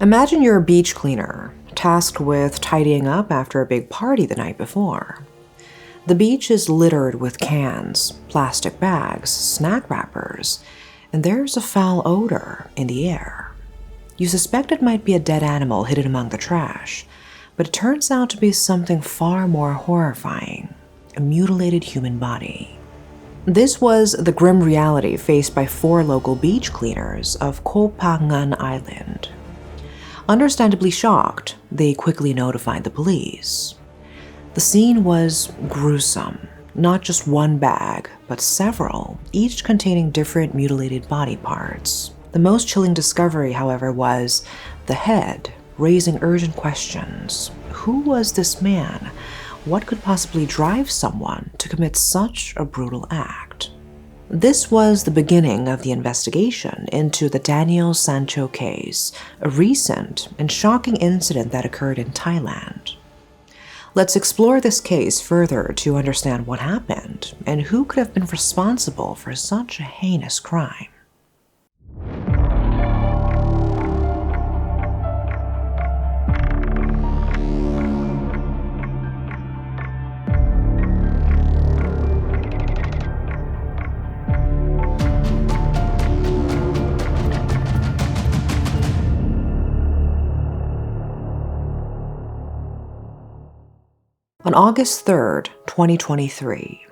Imagine you're a beach cleaner, tasked with tidying up after a big party the night before. The beach is littered with cans, plastic bags, snack wrappers, and there's a foul odor in the air. You suspect it might be a dead animal hidden among the trash, but it turns out to be something far more horrifying, a mutilated human body. This was the grim reality faced by 4 local beach cleaners of Koh Phangan Island. Understandably shocked, they quickly notified the police. The scene was gruesome. Not just one bag, but several, each containing different mutilated body parts. The most chilling discovery, however, was the head, raising urgent questions. Who was this man? What could possibly drive someone to commit such a brutal act? This was the beginning of the investigation into the Daniel Sancho case, a recent and shocking incident that occurred in Thailand. Let's explore this case further to understand what happened and who could have been responsible for such a heinous crime. On August 3, 2023,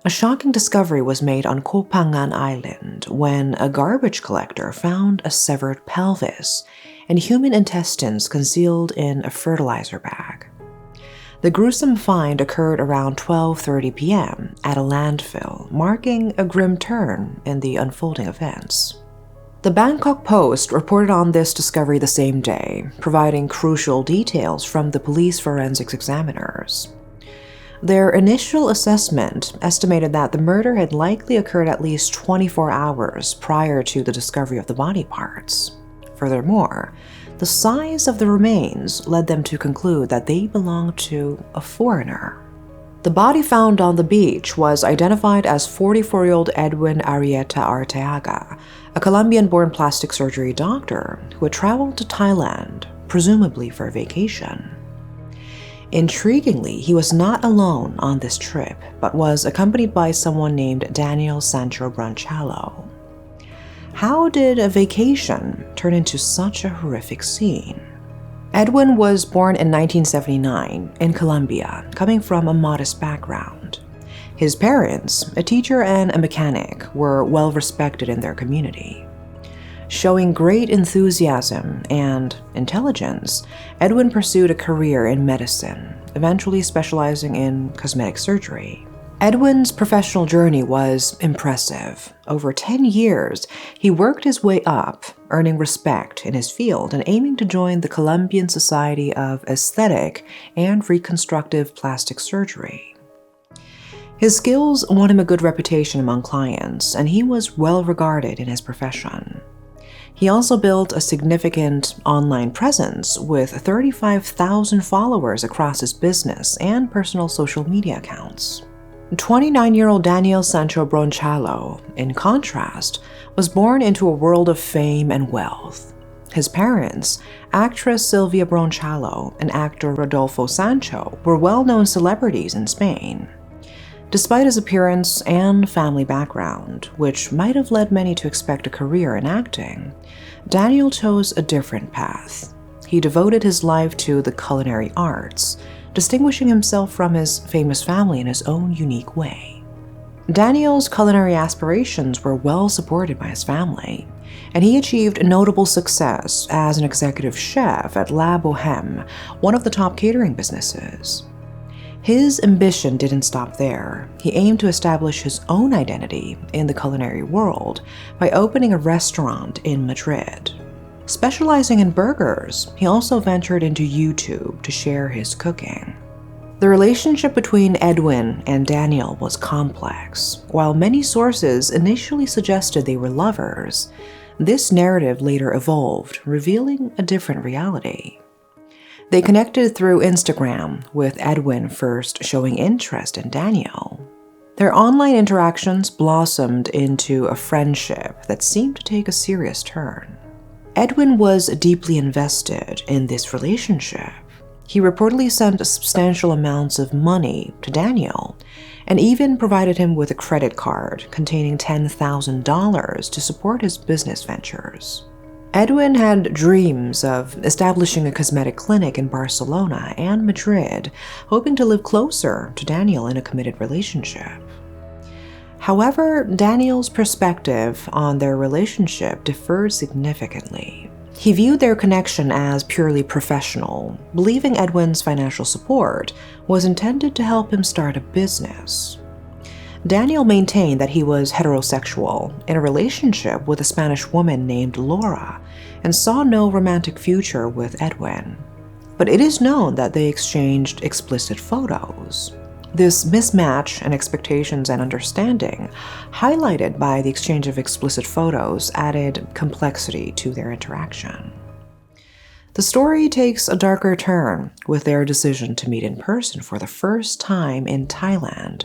a shocking discovery was made on Koh Phangan Island when a garbage collector found a severed pelvis and human intestines concealed in a fertilizer bag. The gruesome find occurred around 12:30 p.m. at a landfill, marking a grim turn in the unfolding events. The Bangkok Post reported on this discovery the same day, providing crucial details from the police forensics examiners. Their initial assessment estimated that the murder had likely occurred at least 24 hours prior to the discovery of the body parts. Furthermore, the size of the remains led them to conclude that they belonged to a foreigner. The body found on the beach was identified as 44-year-old Edwin Arrieta Arteaga, a Colombian-born plastic surgery doctor who had traveled to Thailand, presumably for a vacation. Intriguingly, he was not alone on this trip, but was accompanied by someone named Daniel Sancho. How did a vacation turn into such a horrific scene? Edwin was born in 1979 in Colombia, coming from a modest background. His parents, a teacher and a mechanic, were well respected in their community. Showing great enthusiasm and intelligence, Edwin pursued a career in medicine, eventually specializing in cosmetic surgery. Edwin's professional journey was impressive. Over 10 years, he worked his way up, earning respect in his field and aiming to join the Colombian Society of Aesthetic and Reconstructive Plastic Surgery. His skills won him a good reputation among clients, and he was well regarded in his profession. He also built a significant online presence with 35,000 followers across his business and personal social media accounts. 29-year-old Daniel Sancho, in contrast, was born into a world of fame and wealth. His parents, actress Silvia Bronchalo and actor Rodolfo Sancho, were well-known celebrities in Spain. Despite his appearance and family background, which might have led many to expect a career in acting, Daniel chose a different path. He devoted his life to the culinary arts, distinguishing himself from his famous family in his own unique way. Daniel's culinary aspirations were well supported by his family, and he achieved notable success as an executive chef at La Bohème, one of the top catering businesses. His ambition didn't stop there. He aimed to establish his own identity in the culinary world by opening a restaurant in Madrid. Specializing in burgers, he also ventured into YouTube to share his cooking. The relationship between Edwin and Daniel was complex. While many sources initially suggested they were lovers, this narrative later evolved, revealing a different reality. They connected through Instagram, with Edwin first showing interest in Daniel. Their online interactions blossomed into a friendship that seemed to take a serious turn. Edwin was deeply invested in this relationship. He reportedly sent substantial amounts of money to Daniel and even provided him with a credit card containing $10,000 to support his business ventures. Edwin had dreams of establishing a cosmetic clinic in Barcelona and Madrid, hoping to live closer to Daniel in a committed relationship. However, Daniel's perspective on their relationship differed significantly. He viewed their connection as purely professional, believing Edwin's financial support was intended to help him start a business. Daniel maintained that he was heterosexual in a relationship with a Spanish woman named Laura and saw no romantic future with Edwin. But it is known that they exchanged explicit photos. This mismatch in expectations and understanding, highlighted by the exchange of explicit photos, added complexity to their interaction. The story takes a darker turn with their decision to meet in person for the first time in Thailand,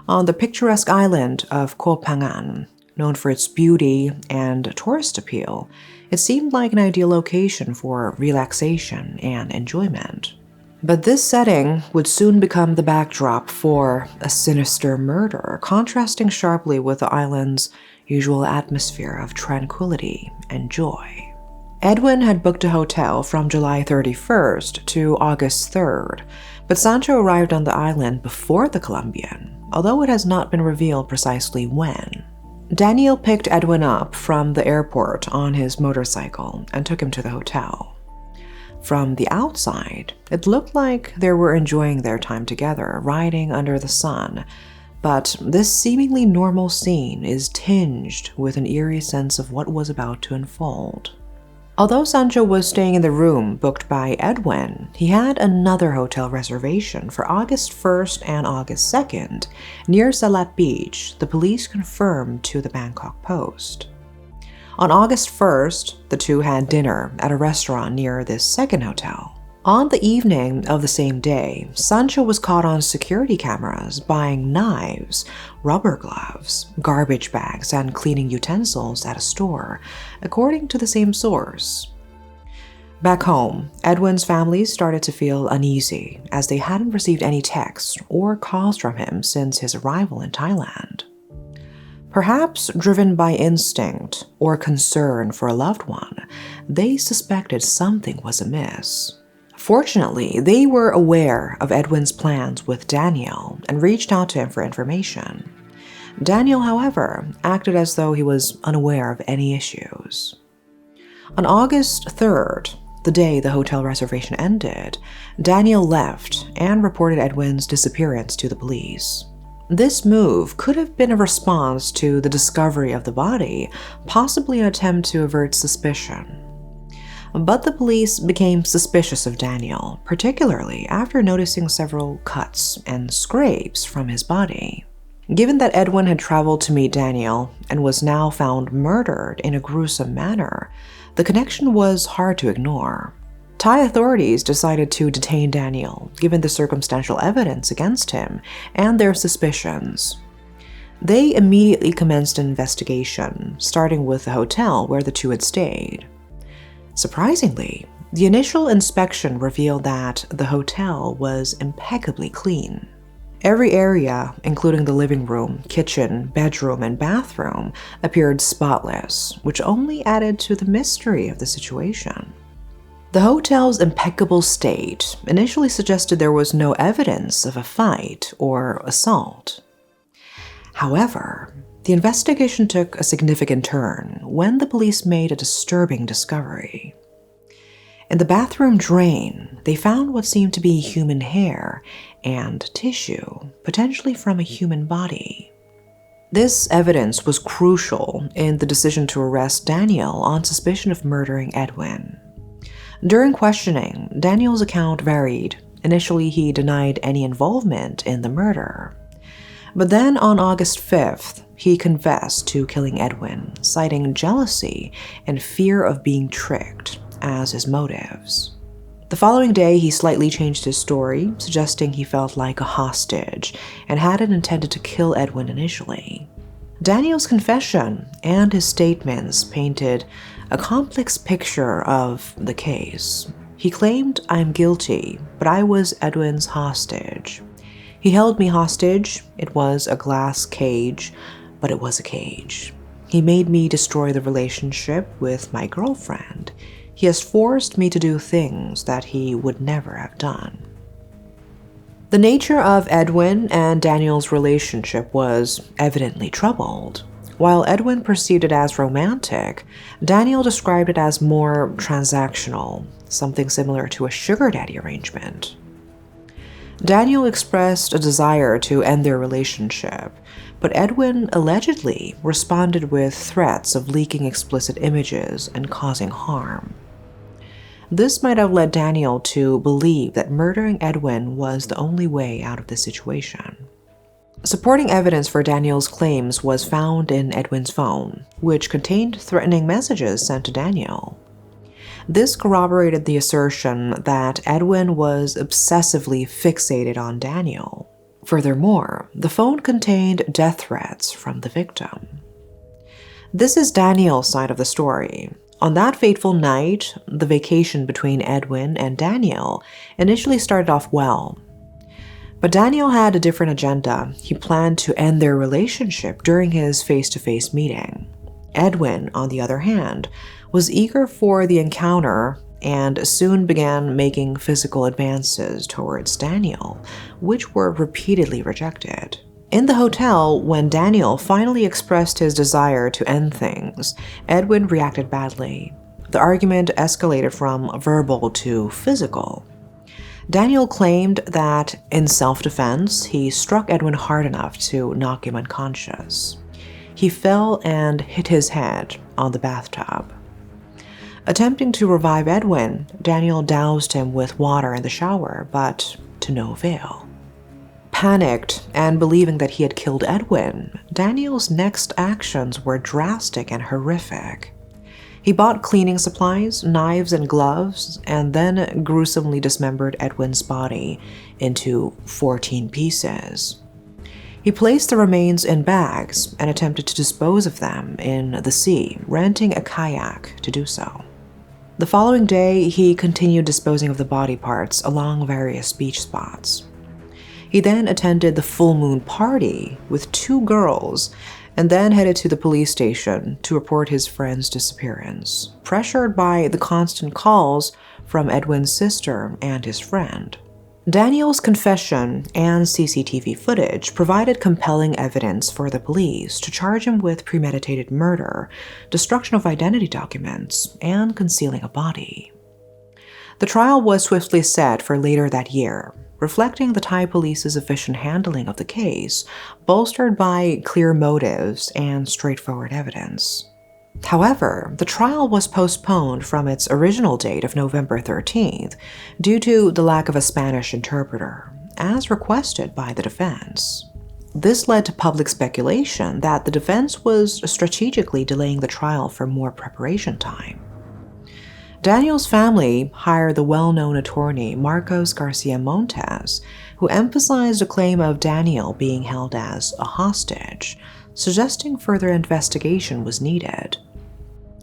on the picturesque island of Koh Phangan. Known for its beauty and tourist appeal, it seemed like an ideal location for relaxation and enjoyment. But this setting would soon become the backdrop for a sinister murder, contrasting sharply with the island's usual atmosphere of tranquility and joy. Edwin had booked a hotel from July 31st to August 3rd, but Sancho arrived on the island before the Colombian, although it has not been revealed precisely when. Daniel picked Edwin up from the airport on his motorcycle and took him to the hotel. From the outside, it looked like they were enjoying their time together, riding under the sun, but this seemingly normal scene is tinged with an eerie sense of what was about to unfold. Although Sancho was staying in the room booked by Edwin, he had another hotel reservation for August 1st and August 2nd near Salat Beach, the police confirmed to the Bangkok Post. On August 1st, the two had dinner at a restaurant near this second hotel. On the evening of the same day, Sancho was caught on security cameras buying knives, rubber gloves, garbage bags, and cleaning utensils at a store, according to the same source. Back home, Edwin's family started to feel uneasy as they hadn't received any texts or calls from him since his arrival in Thailand. Perhaps driven by instinct or concern for a loved one, they suspected something was amiss. Fortunately, they were aware of Edwin's plans with Daniel and reached out to him for information. Daniel, however, acted as though he was unaware of any issues. On August 3rd, the day the hotel reservation ended, Daniel left and reported Edwin's disappearance to the police. This move could have been a response to the discovery of the body, possibly an attempt to avert suspicion. But the police became suspicious of Daniel, particularly after noticing several cuts and scrapes from his body. Given that Edwin had traveled to meet Daniel and was now found murdered in a gruesome manner, the connection was hard to ignore. Thai authorities decided to detain Daniel, given the circumstantial evidence against him and their suspicions. They immediately commenced an investigation, starting with the hotel where the two had stayed. Surprisingly, the initial inspection revealed that the hotel was impeccably clean. Every area, including the living room, kitchen, bedroom, and bathroom, appeared spotless, which only added to the mystery of the situation. The hotel's impeccable state initially suggested there was no evidence of a fight or assault. However, the investigation took a significant turn when the police made a disturbing discovery. In the bathroom drain, they found what seemed to be human hair and tissue, potentially from a human body. This evidence was crucial in the decision to arrest Daniel on suspicion of murdering Edwin. During questioning, Daniel's account varied. Initially, he denied any involvement in the murder. But then on August 5th, he confessed to killing Edwin, citing jealousy and fear of being tricked as his motives. The following day, he slightly changed his story, suggesting he felt like a hostage and hadn't intended to kill Edwin initially. Daniel's confession and his statements painted a complex picture of the case. He claimed, "I'm guilty, but I was Edwin's hostage. He held me hostage. It was a glass cage, but it was a cage. He made me destroy the relationship with my girlfriend. He has forced me to do things that he would never have done." The nature of Edwin and Daniel's relationship was evidently troubled. While Edwin perceived it as romantic, Daniel described it as more transactional, something similar to a sugar daddy arrangement. Daniel expressed a desire to end their relationship, but Edwin allegedly responded with threats of leaking explicit images and causing harm. This might have led Daniel to believe that murdering Edwin was the only way out of the situation. Supporting evidence for Daniel's claims was found in Edwin's phone, which contained threatening messages sent to Daniel. This corroborated the assertion that Edwin was obsessively fixated on Daniel. Furthermore, the phone contained death threats from the victim. This is Daniel's side of the story. On that fateful night, the vacation between Edwin and Daniel initially started off well. But Daniel had a different agenda. He planned to end their relationship during his face-to-face meeting. Edwin, on the other hand, was eager for the encounter and soon began making physical advances towards Daniel, which were repeatedly rejected. In the hotel, when Daniel finally expressed his desire to end things, Edwin reacted badly. The argument escalated from verbal to physical. Daniel claimed that, in self-defense, he struck Edwin hard enough to knock him unconscious. He fell and hit his head on the bathtub. Attempting to revive Edwin, Daniel doused him with water in the shower, but to no avail. Panicked and believing that he had killed Edwin, Daniel's next actions were drastic and horrific. He bought cleaning supplies, knives, and gloves, and then gruesomely dismembered Edwin's body into 14 pieces. He placed the remains in bags and attempted to dispose of them in the sea, renting a kayak to do so. The following day, he continued disposing of the body parts along various beach spots. He then attended the full moon party with 2 girls and then headed to the police station to report his friend's disappearance, pressured by the constant calls from Edwin's sister and his friend. Daniel's confession and CCTV footage provided compelling evidence for the police to charge him with premeditated murder, destruction of identity documents, and concealing a body. The trial was swiftly set for later that year, reflecting the Thai police's efficient handling of the case, bolstered by clear motives and straightforward evidence. However, the trial was postponed from its original date of November 13th due to the lack of a Spanish interpreter, as requested by the defense. This led to public speculation that the defense was strategically delaying the trial for more preparation time. Daniel's family hired the well-known attorney Marcos Garcia Montes, who emphasized a claim of Daniel being held as a hostage, suggesting further investigation was needed.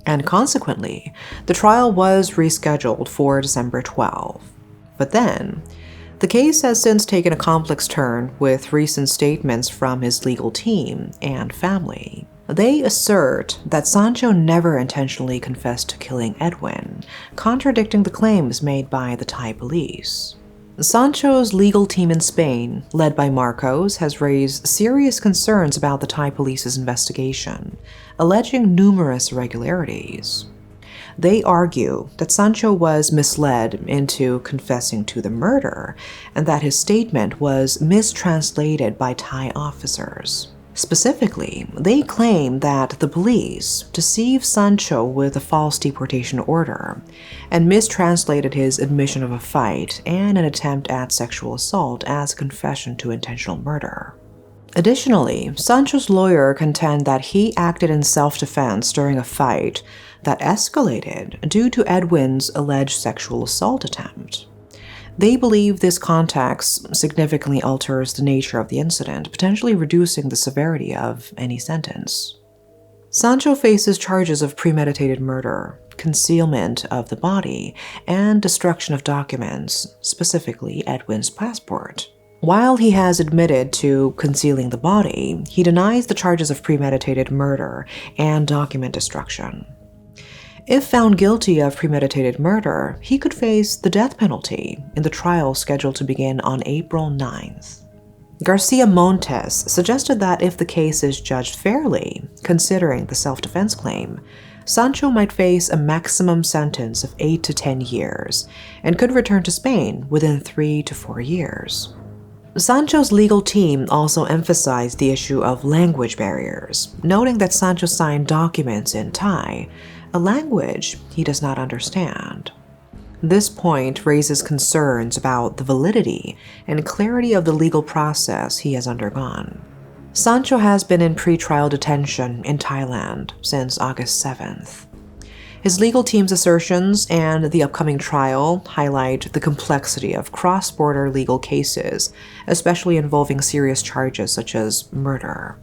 And consequently, the trial was rescheduled for December 12. But then, the case has since taken a complex turn with recent statements from his legal team and family. They assert that Sancho never intentionally confessed to killing Edwin, contradicting the claims made by the Thai police. Sancho's legal team in Spain, led by Marcos, has raised serious concerns about the Thai police's investigation, alleging numerous irregularities. They argue that Sancho was misled into confessing to the murder and that his statement was mistranslated by Thai officers. Specifically, they claim that the police deceived Sancho with a false deportation order and mistranslated his admission of a fight and an attempt at sexual assault as a confession to intentional murder. Additionally, Sancho's lawyer contends that he acted in self-defense during a fight that escalated due to Edwin's alleged sexual assault attempt. They believe this context significantly alters the nature of the incident, potentially reducing the severity of any sentence. Sancho faces charges of premeditated murder, concealment of the body, and destruction of documents, specifically Edwin's passport. While he has admitted to concealing the body, he denies the charges of premeditated murder and document destruction. If found guilty of premeditated murder, he could face the death penalty in the trial scheduled to begin on April 9th. Garcia Montes suggested that if the case is judged fairly, considering the self-defense claim, Sancho might face a maximum sentence of 8 to 10 years and could return to Spain within 3 to 4 years. Sancho's legal team also emphasized the issue of language barriers, noting that Sancho signed documents in Thai, a language he does not understand. This point raises concerns about the validity and clarity of the legal process he has undergone. Sancho has been in pre-trial detention in Thailand since August 7th. His legal team's assertions and the upcoming trial highlight the complexity of cross-border legal cases, especially involving serious charges such as murder.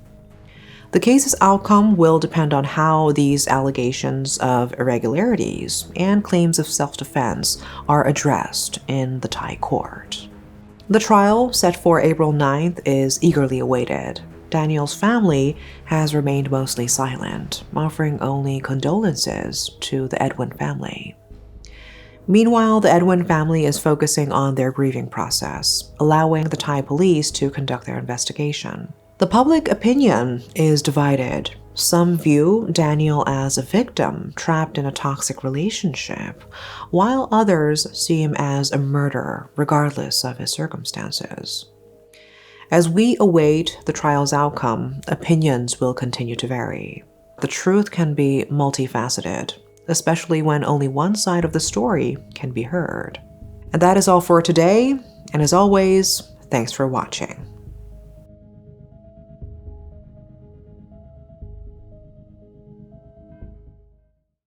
The case's outcome will depend on how these allegations of irregularities and claims of self-defense are addressed in the Thai court. The trial, set for April 9th, is eagerly awaited. Daniel's family has remained mostly silent, offering only condolences to the Edwin family. Meanwhile, the Edwin family is focusing on their grieving process, allowing the Thai police to conduct their investigation. The public opinion is divided. Some view Daniel as a victim trapped in a toxic relationship, while others see him as a murderer, regardless of his circumstances. As we await the trial's outcome, opinions will continue to vary. The truth can be multifaceted, especially when only one side of the story can be heard. And that is all for today, and as always, thanks for watching.